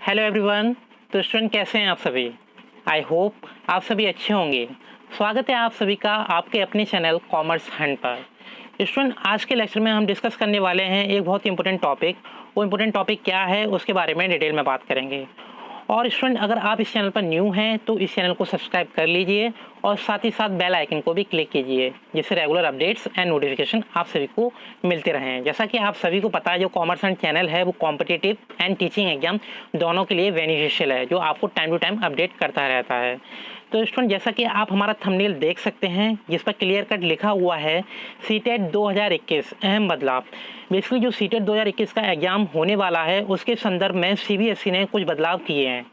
Hello everyone. तो student कैसे हैं आप सभी? आई होप आप सभी अच्छे होंगे। स्वागत है आप सभी का आपके अपने चैनल कॉमर्स हंट पर। स्टूडेंट आज के लेक्चर में हम डिस्कस करने वाले हैं एक बहुत इंपॉर्टेंट टॉपिक। वो इंपॉर्टेंट टॉपिक क्या है उसके बारे में डिटेल में बात करेंगे। और स्टूडेंट अगर आप इस चैनल पर न्यू हैं तो इस चैनल को सब्सक्राइब कर लीजिए और साथ ही साथ बेल आइकन को भी क्लिक कीजिए जिससे रेगुलर अपडेट्स एंड नोटिफिकेशन आप सभी को मिलते रहें। जैसा कि आप सभी को पता है जो कॉमर्स एंड चैनल है वो कॉम्पिटिटिव एंड टीचिंग एग्जाम दोनों के लिए बेनिफिशियल है, जो आपको टाइम टू टाइम अपडेट करता रहता है। तो स्टूडेंट जैसा कि आप हमारा थंबनेल देख सकते हैं जिस पर क्लियर कट लिखा हुआ है सीटेट 2021 अहम बदलाव। बेसिकली जो सीटेट 2021 का एग्ज़ाम होने वाला है उसके संदर्भ में सीबीएसई ने कुछ बदलाव किए हैं।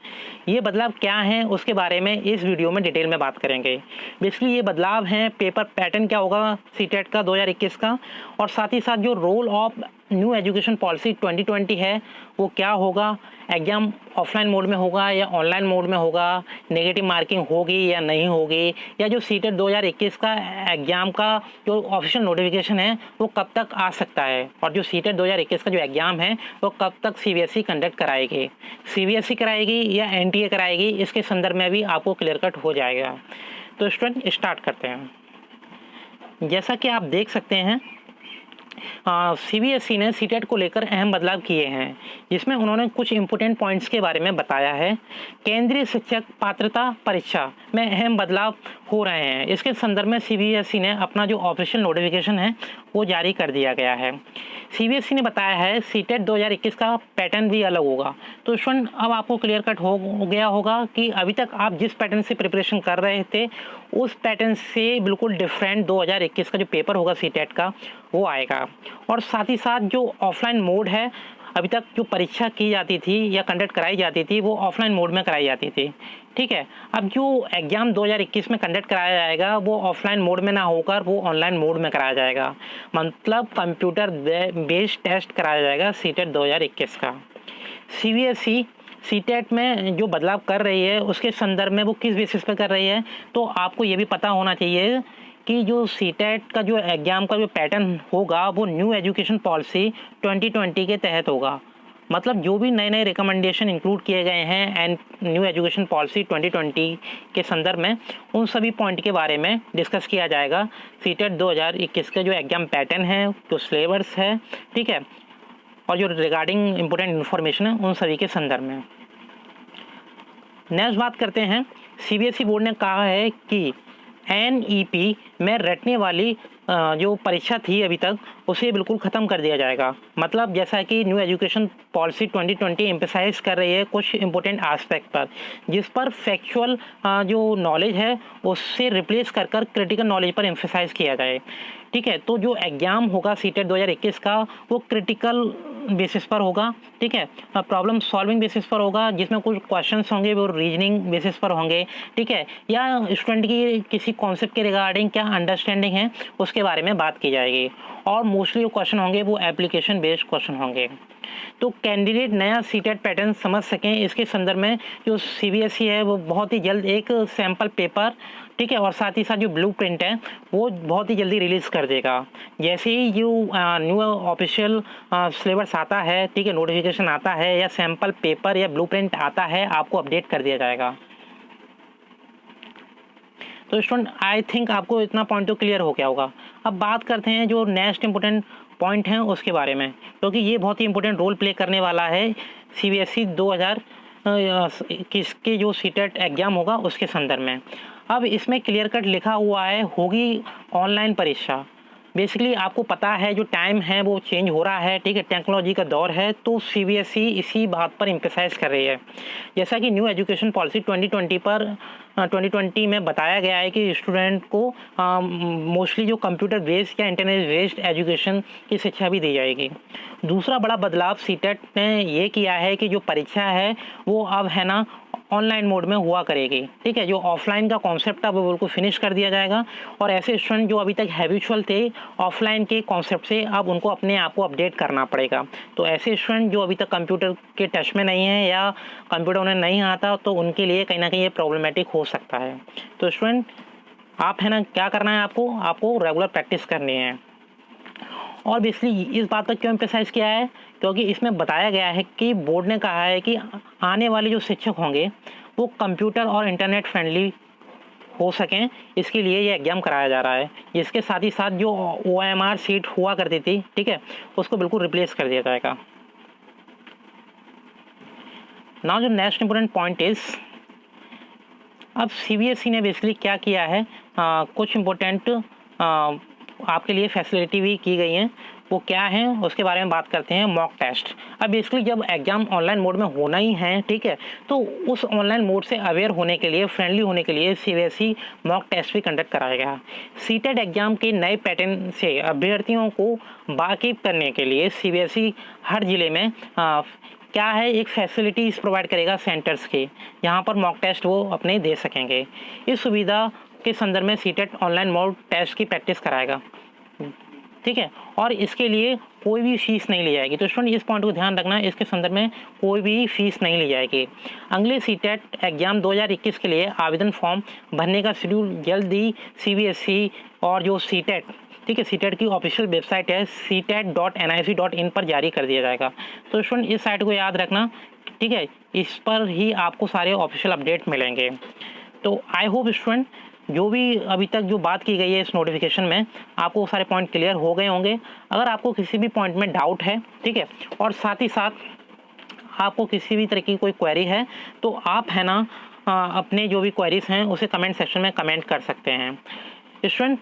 ये बदलाव क्या हैं उसके बारे में इस वीडियो में डिटेल में बात करेंगे। बेसिकली ये बदलाव हैं पेपर पैटर्न क्या होगा सीटेट का 2021 का, और साथ ही साथ जो role of new education policy 2020 है वो क्या होगा, एग्ज़ाम ऑफलाइन मोड में होगा या ऑनलाइन मोड में होगा, नेगेटिव मार्किंग होगी या नहीं होगी, या जो सीटेट 2021 का एग्ज़ाम का जो ऑफिशियल नोटिफिकेशन है वो कब तक आ सकता है, और जो सीटेट 2021 का जो एग्ज़ाम है वो कब तक सीबीएसई कंडक्ट कराएगी, सीबीएसई कराएगी या एनटीए कराएगी, इसके संदर्भ में भी आपको क्लियर कट हो जाएगा। तो स्टूडेंट स्टार्ट करते हैं। जैसा कि आप देख सकते हैं सीबीएसई ने सीटेट को लेकर अहम बदलाव किए हैं जिसमें उन्होंने कुछ इंपॉर्टेंट पॉइंट्स के बारे में बताया है। केंद्रीय शिक्षक पात्रता परीक्षा में अहम बदलाव हो रहे हैं। इसके संदर्भ में सीबीएसई ने अपना जो ऑफिशियल नोटिफिकेशन है वो जारी कर दिया गया है। सीबीएसई ने बताया है सीटेट 2021 का पैटर्न भी अलग होगा। तो स्टूडेंट अब आपको क्लियर कट हो गया होगा कि अभी तक आप जिस पैटर्न से प्रिपरेशन कर रहे थे उस पैटर्न से बिल्कुल डिफरेंट 2021 का जो पेपर होगा सीटेट का वो आएगा। और साथ ही साथ जो ऑफलाइन मोड है, अभी तक जो परीक्षा की जाती थी या कंडक्ट कराई जाती थी वो ऑफलाइन मोड में कराई जाती थी, ठीक है। अब जो एग्ज़ाम 2021 में कंडक्ट कराया जाएगा वो ऑफलाइन मोड में ना होकर वो ऑनलाइन मोड में कराया जाएगा, मतलब कंप्यूटर बेस्ड टेस्ट कराया जाएगा सीटेट 2021 का। सीबीएसई सीटेट में जो बदलाव कर रही है उसके संदर्भ में वो किस बेसिस पर कर रही है, तो आपको ये भी पता होना चाहिए कि जो सीटेट का जो एग्ज़ाम का जो पैटर्न होगा वो न्यू एजुकेशन पॉलिसी 2020 के तहत होगा। मतलब जो भी नए नए रिकमेंडेशन इंक्लूड किए गए हैं एंड न्यू एजुकेशन पॉलिसी 2020 के संदर्भ में उन सभी पॉइंट के बारे में डिस्कस किया जाएगा। सीटेट 2021 का जो एग्ज़ाम पैटर्न है, जो सिलेबस है, ठीक है, और जो रिगार्डिंग इम्पोर्टेंट इन्फॉर्मेशन है उन सभी के संदर्भ में। नेक्स्ट बात करते हैं। सीबीएसई बोर्ड ने कहा है कि एनईपी में रटने वाली जो परीक्षा थी अभी तक उसे बिल्कुल ख़त्म कर दिया जाएगा। मतलब जैसा कि न्यू एजुकेशन पॉलिसी 2020 एम्फेसाइज कर रही है कुछ इंपॉर्टेंट एस्पेक्ट पर, जिस पर फैक्चुअल जो नॉलेज है उससे रिप्लेस कर क्रिटिकल नॉलेज पर एम्फेसाइज किया जाए, ठीक है। तो जो एग्ज़ाम होगा सीटेट 2021 का वो क्रिटिकल बेसिस पर होगा, ठीक है, प्रॉब्लम सॉल्विंग बेसिस पर होगा, जिसमें कुछ क्वेश्चंस होंगे वो रीजनिंग बेसिस पर होंगे, ठीक है, या स्टूडेंट की किसी कॉन्सेप्ट के रिगार्डिंग क्या अंडरस्टैंडिंग है उसके बारे में बात की जाएगी। और मोस्टली जो क्वेश्चन होंगे वो एप्लीकेशन बेस्ड क्वेश्चन होंगे। तो कैंडिडेट नया सीटेट पैटर्न समझ सकें इसके संदर्भ में जो सीबीएसई है वो बहुत ही जल्द एक सैम्पल पेपर, ठीक है, और साथ ही साथ जो ब्लू प्रिंट है वो बहुत ही जल्दी रिलीज़ कर देगा। जैसे ही जो न्यू ऑफिशियल सिलेबस आता है, ठीक है, नोटिफिकेशन आता है या सैम्पल पेपर या ब्लू प्रिंट आता है आपको अपडेट कर दिया जाएगा। तो स्टूडेंट आई थिंक आपको इतना पॉइंट तो क्लियर हो गया होगा। अब बात करते हैं जो नेक्स्ट इंपॉर्टेंट पॉइंट हैं उसके बारे में, क्योंकि ये बहुत ही इंपॉर्टेंट रोल प्ले करने वाला है सीबीएसई 2021 के जो सीटेट एग्ज़ाम होगा उसके संदर्भ में। अब इसमें क्लियर कट लिखा हुआ है होगी ऑनलाइन परीक्षा। बेसिकली आपको पता है जो टाइम है वो चेंज हो रहा है, ठीक है, टेक्नोलॉजी का दौर है, तो सीबीएसई इसी बात पर एम्फेसाइज कर रही है। जैसा कि न्यू एजुकेशन पॉलिसी 2020 में बताया गया है कि स्टूडेंट को मोस्टली जो कंप्यूटर बेस्ड या इंटरनेट बेस्ड एजुकेशन की शिक्षा भी दी जाएगी। दूसरा बड़ा बदलाव सीटेट ने ये किया है कि जो परीक्षा है वो अब है ना ऑनलाइन मोड में हुआ करेगी, ठीक है। जो ऑफलाइन का कॉन्सेप्ट है वो बिल्कुल फिनिश कर दिया जाएगा, और ऐसे स्टूडेंट जो अभी तक हैबिचुअल थे ऑफलाइन के कॉन्सेप्ट से अब उनको अपने आप को अपडेट करना पड़ेगा। तो ऐसे स्टूडेंट जो अभी तक कंप्यूटर के टच में नहीं है या कंप्यूटर उन्हें नहीं आता तो उनके लिए कहीं ना कहीं ये प्रॉब्लमेटिक हो सकता है। तो स्टूडेंट आप है ना क्या करना है, आपको रेगुलर प्रैक्टिस करनी है। और बेसिकली इस बात पर क्यों एम्फेसाइज किया है क्योंकि इसमें बताया गया है कि बोर्ड ने कहा है कि आने वाले जो शिक्षक होंगे वो कंप्यूटर और इंटरनेट फ्रेंडली हो सकें, इसके लिए ये एग्ज़ाम कराया जा रहा है। इसके साथ ही साथ जो OMR सीट हुआ करती थी, ठीक है, उसको बिल्कुल रिप्लेस कर दिया जाएगा। नाउ जो नेक्स्ट इंपॉर्टेंट पॉइंट इज़, अब CBSE ने बेसिकली क्या किया है, कुछ इम्पोर्टेंट आपके लिए फैसिलिटी भी की गई हैं। वो क्या है उसके बारे में बात करते हैं। Mock test. अब बेसिकली जब एग्ज़ाम ऑनलाइन मोड में होना ही है, ठीक है, तो उस ऑनलाइन मोड से अवेयर होने के लिए, फ्रेंडली होने के लिए CBSE मॉक टेस्ट भी कंडक्ट कराएगा। सीटेट एग्ज़ाम के नए पैटर्न से अभ्यर्थियों को वाकिफ करने के लिए CBSE हर ज़िले में क्या है, एक फैसिलिटीज़ प्रोवाइड करेगा सेंटर्स के, यहाँ पर मॉक टेस्ट वो अपने दे सकेंगे। इस सुविधा के संदर्भ में सीटेट ऑनलाइन मोड टेस्ट की प्रैक्टिस कराएगा, ठीक है, और इसके लिए कोई भी फीस नहीं ली जाएगी। तो स्टूडेंट इस पॉइंट को ध्यान रखना, इसके संदर्भ में कोई भी फीस नहीं ली जाएगी। अगले सीटेट एग्जाम 2021 के लिए आवेदन फॉर्म भरने का शेड्यूल जल्द ही CBSE और जो सीटेट, ठीक है, सीटेट की ऑफिशियल वेबसाइट है ctet.nic.in पर जारी कर दिया जाएगा। तो स्टूडेंट इस साइट को याद रखना, ठीक है, इस पर ही आपको सारे ऑफिशियल अपडेट मिलेंगे। तो आई होप स्टूडेंट जो भी अभी तक जो बात की गई है इस नोटिफिकेशन में, आपको सारे पॉइंट क्लियर हो गए होंगे। अगर आपको किसी भी पॉइंट में डाउट है, ठीक है, और साथ ही साथ आपको किसी भी तरह की कोई क्वेरी है, तो आप है ना अपने जो भी क्वेरीज हैं उसे कमेंट सेक्शन में कमेंट कर सकते हैं। स्टूडेंट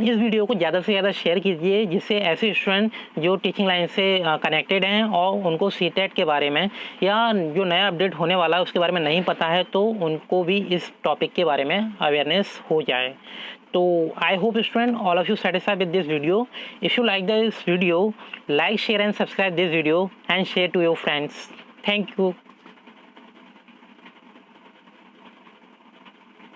इस वीडियो को ज़्यादा से ज़्यादा शेयर कीजिए, जिससे ऐसे स्टूडेंट जो टीचिंग लाइन से कनेक्टेड हैं और उनको सीटेट के बारे में या जो नया अपडेट होने वाला है उसके बारे में नहीं पता है, तो उनको भी इस टॉपिक के बारे में अवेयरनेस हो जाए। तो I hope student all of you satisfied with this video. If you like this video, like, share and subscribe this video and share to your friends. Thank you.